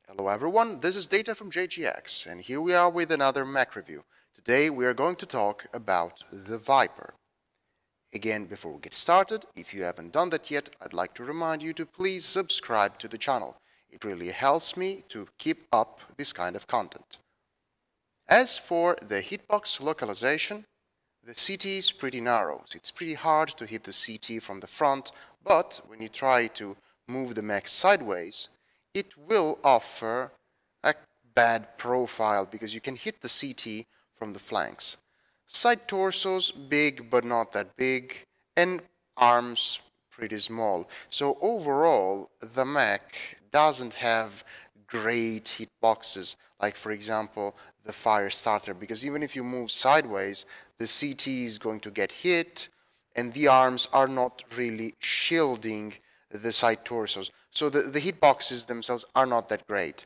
Hello everyone, this is Data from JGX, and here we are with another Mech review. Today we are going to talk about the Viper. Again, before we get started, if you haven't done that yet, I'd like to remind you to please subscribe to the channel. It really helps me to keep up this kind of content. As for the hitbox localization, the CT is pretty narrow, so it's pretty hard to hit the CT from the front, but when you try to move the mech sideways, it will offer a bad profile because you can hit the CT from the flanks. Side torsos big but not that big, and arms pretty small. So overall, the mech doesn't have great hitboxes, like for example the fire starter, because even if you move sideways, the CT is going to get hit, and the arms are not really shielding the side torsos. So the hitboxes themselves are not that great.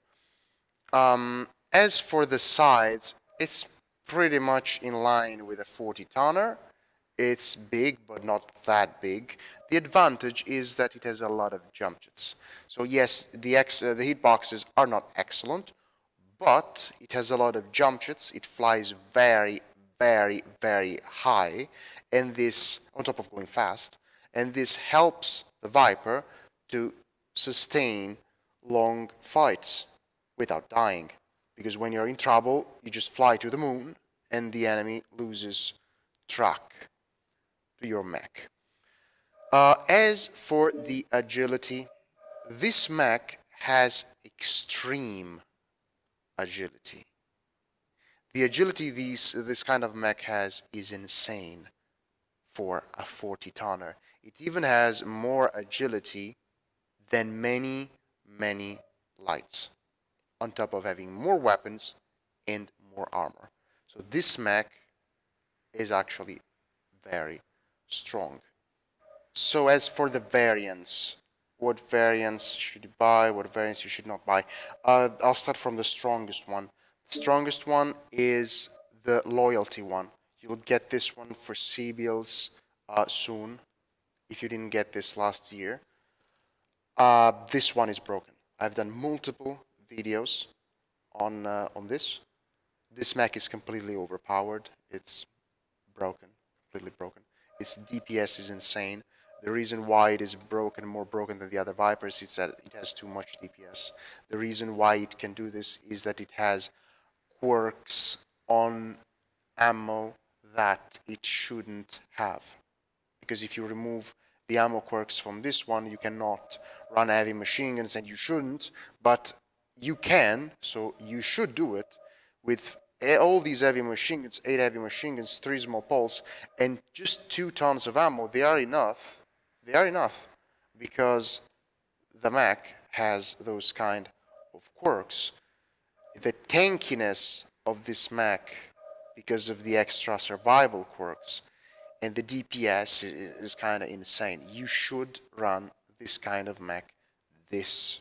As for the sides, it's pretty much in line with a 40-tonner. It's big, but not that big. The advantage is that it has a lot of jump jets. So yes, the hitboxes are not excellent, but it has a lot of jump jets. It flies very, very, very high, and this, on top of going fast, and this helps the Viper to sustain long fights without dying. Because when you're in trouble, you just fly to the moon, and the enemy loses track to your mech. As for the agility, this mech has extreme agility. The agility this kind of mech has is insane for a 40-tonner. It even has more agility than many, many lights, on top of having more weapons and more armor. So this mech is actually very strong. So as for the variants, what variants should you buy, what variants you should not buy, I'll start from the strongest one. The strongest one is the loyalty one. You'll get this one for CBLs soon, if you didn't get this last year. This one is broken. I've done multiple videos on this. This mech is completely overpowered. It's broken, completely broken. Its DPS is insane. The reason why it is broken, more broken than the other Vipers, is that it has too much DPS. The reason why it can do this is that it has quirks on ammo that it shouldn't have. Because if you remove the ammo quirks from this one, you cannot run heavy machine guns, and you shouldn't, but you can, so you should do it with all these heavy machine guns, 8 heavy machine guns, 3 small pulse, and just 2 tons of ammo. They are enough. They are enough because the mech has those kind of quirks. The tankiness of this mech, because of the extra survival quirks, and the DPS is kind of insane. You should run this kind of mech this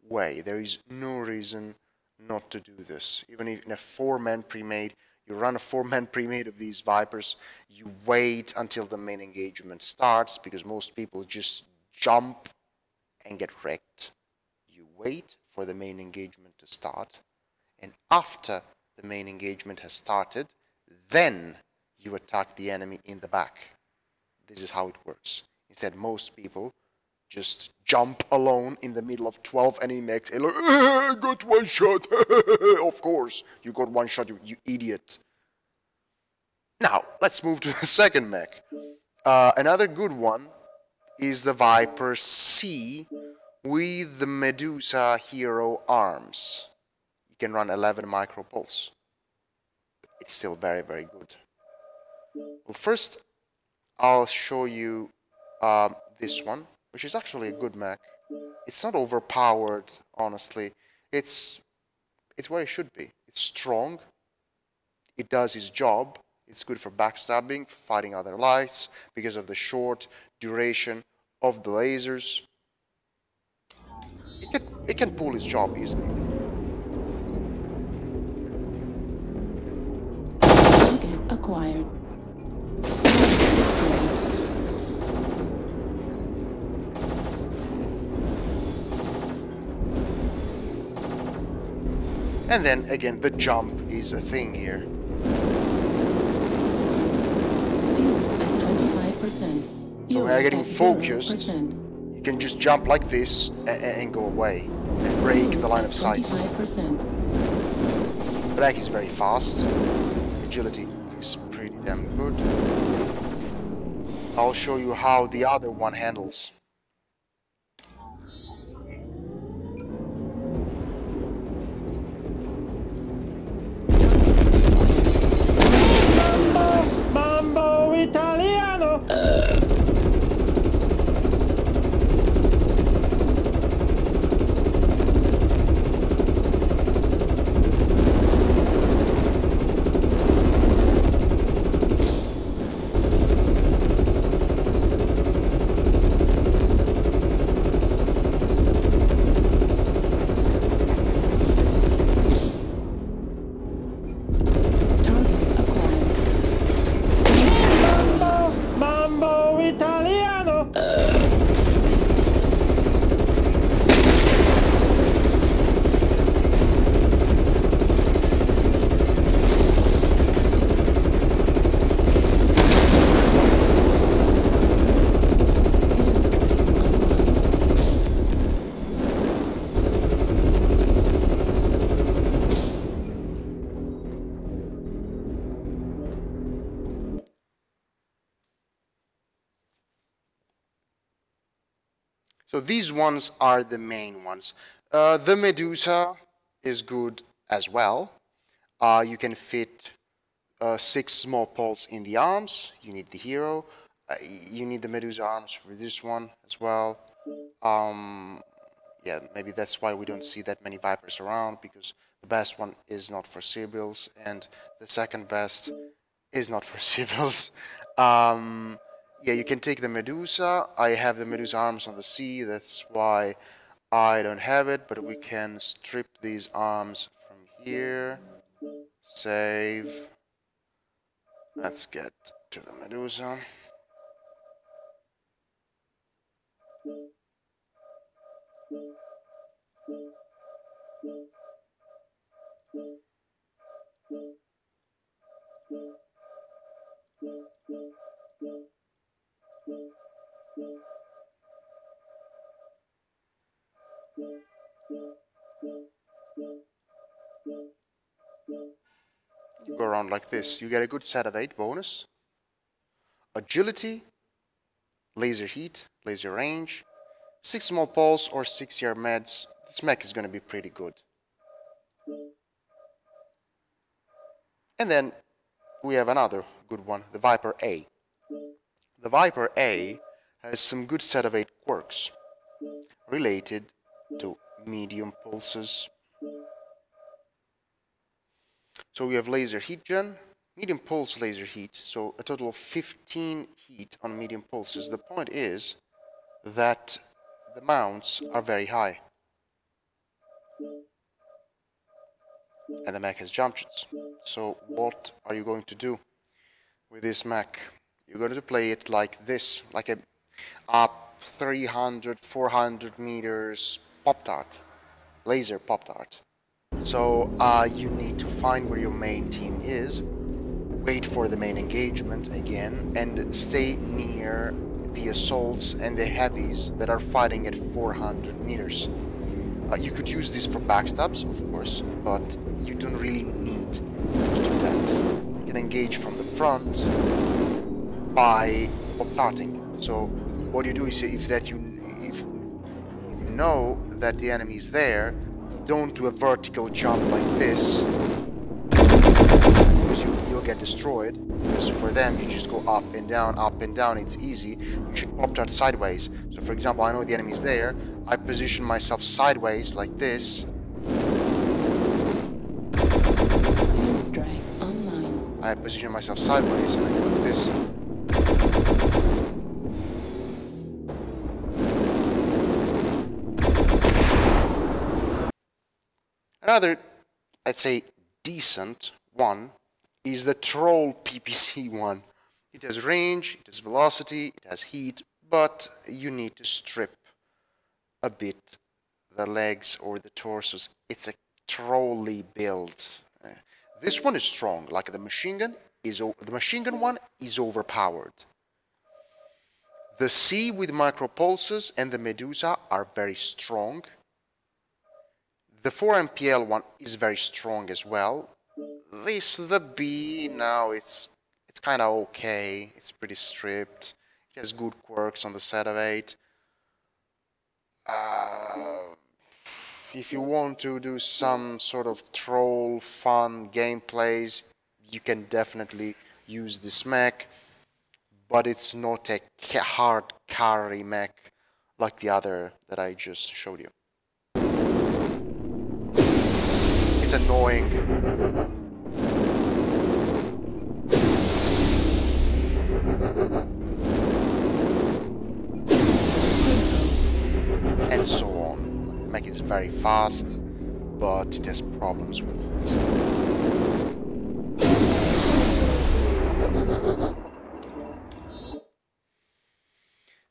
way. There is no reason not to do this. Even if in a 4-man pre-made, you run a 4-man pre-made of these Vipers, you wait until the main engagement starts, because most people just jump and get wrecked. You wait for the main engagement to start, and after the main engagement has started, then you attack the enemy in the back. This is how it works. Instead, most people just jump alone in the middle of 12 enemy mechs and like, I got one shot. Of course, you got one shot, you idiot. Now, let's move to the second mech. Another good one is the Viper C with the Medusa Hero arms. You can run 11 micro pulse. It's still very, very good. Well, first, I'll show you this one, which is actually a good mech. It's not overpowered, honestly. It's where it should be. It's strong. It does its job. It's good for backstabbing, for fighting other lights, because of the short duration of the lasers. It can pull its job easily. Target acquired. And then again, the jump is a thing here. Fuel at 95%. So when you're getting focused, you can just jump like this and go away and break the line of sight. 25%. The Mech is very fast. Agility is pretty damn good. I'll show you how the other one handles. Mambo Italiano! Target acquired. Mambo Italiano! Airstrike online. So these ones are the main ones. The Medusa is good as well. You can fit 6 small poles in the arms. You need the hero. You need the Medusa arms for this one as well. Yeah, maybe that's why we don't see that many Vipers around, because the best one is not for civils, and the second best is not for civils. Yeah, you can take the Medusa. I have the Medusa arms on the sea, that's why I don't have it, but we can strip these arms from here. Save. Let's get to the Medusa. You go around like this. You get a good set of 8 bonus. Agility, laser heat, laser range, 6 small poles or 6 year meds. This mech is going to be pretty good. And then we have another good one, the Viper A. The Viper A has some good set of 8 quirks related to medium pulses. So we have laser heat gen, medium pulse laser heat, so a total of 15 heat on medium pulses. The point is that the mounts are very high. And the mech has jump jets. So what are you going to do with this mech? You're going to play it like this, like a up 300, 400 meters Pop-Tart, laser Pop-Tart. So you need to find where your main team is, wait for the main engagement again, and stay near the assaults and the heavies that are fighting at 400 meters. You could use this for backstabs, of course, but you don't really need to do that. You can engage from the front by Pop-Tarting. So what you do is, if you know that the enemy is there, don't do a vertical jump like this, because you'll get destroyed. Because for them, you just go up and down, it's easy. You should Pop-Tart sideways. So for example, I know the enemy is there, I position myself sideways like this. Airstrike online. I position myself sideways and I go like this. Another, I'd say, decent one is the Troll PPC one. It has range, it has velocity, it has heat, but you need to strip a bit the legs or the torsos. It's a trolley build. This one is strong. Like the machine gun one is overpowered. The C with micropulses and the Medusa are very strong. The 4 MPL one is very strong as well. The B, now it's kind of okay. It's pretty stripped. It has good quirks on the set of 8. If you want to do some sort of troll fun gameplays, you can definitely use this mech, but it's not a hard carry mech like the other that I just showed you. It's annoying. And so on. The mech is very fast, but it has problems with it.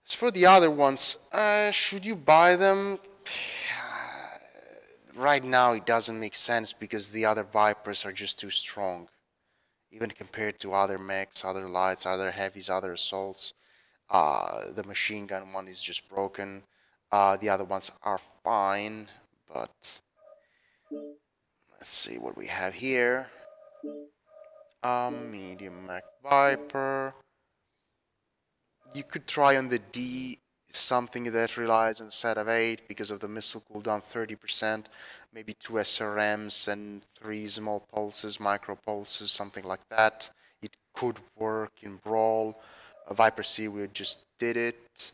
As for the other ones, should you buy them? Right now it doesn't make sense because the other Vipers are just too strong. Even compared to other mechs, other lights, other heavies, other assaults. The machine gun one is just broken. The other ones are fine, but let's see what we have here. Medium Mech Viper. You could try on the D something that relies on a set of 8 because of the missile cooldown 30%, maybe 2 SRMs and 3 small pulses, micro pulses, something like that. It could work in Brawl. Viper C, we just did it.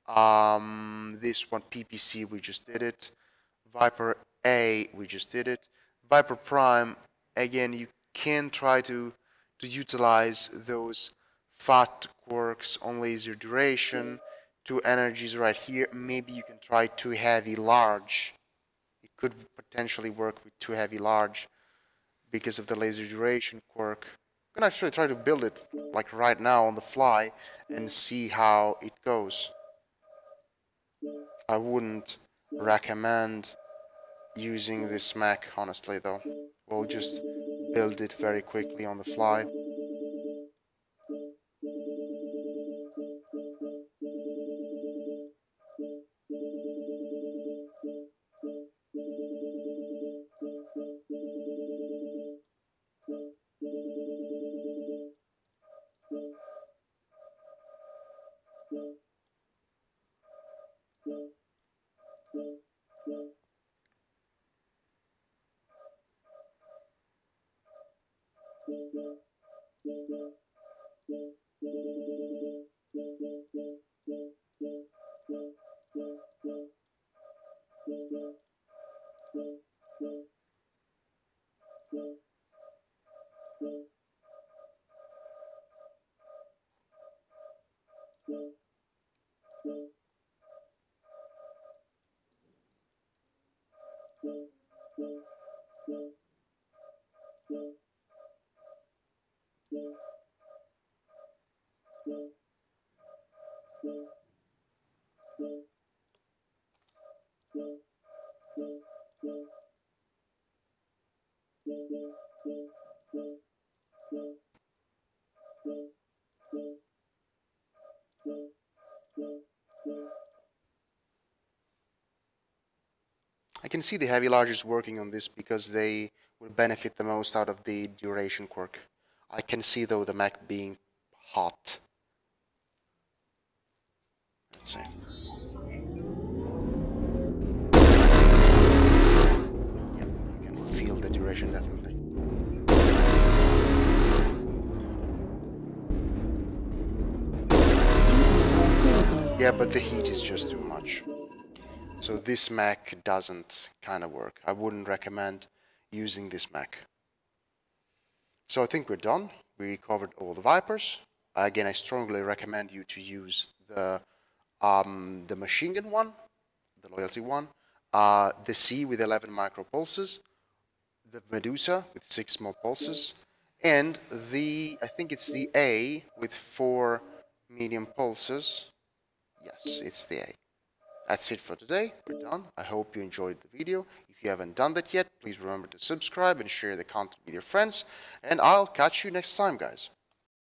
This one, PPC, we just did it. Viper A, we just did it. Viper Prime, again, you can try to utilize those fat quirks on laser duration. 2 energies right here. Maybe you can try 2 heavy large. It could potentially work with 2 heavy large because of the laser duration quirk. I'm gonna actually try to build it like right now on the fly and see how it goes. I wouldn't recommend using this mech, honestly, though. We'll just build it very quickly on the fly. I can see the heavy larges working on this because they will benefit the most out of the duration quirk. I can see though the mech being hot. Let's see. Yep, you can feel the duration definitely. Yeah, but the heat is just too much. So this mech doesn't kind of work. I wouldn't recommend using this mech. So I think we're done. We covered all the Vipers. Again, I strongly recommend you to use the machine gun one, the loyalty one, the C with 11 micro pulses, the Medusa with 6 small pulses, and I think it's the A with 4 medium pulses. Yes, it's the A. That's it for today. We're done. I hope you enjoyed the video. If you haven't done that yet, please remember to subscribe and share the content with your friends. And I'll catch you next time, guys.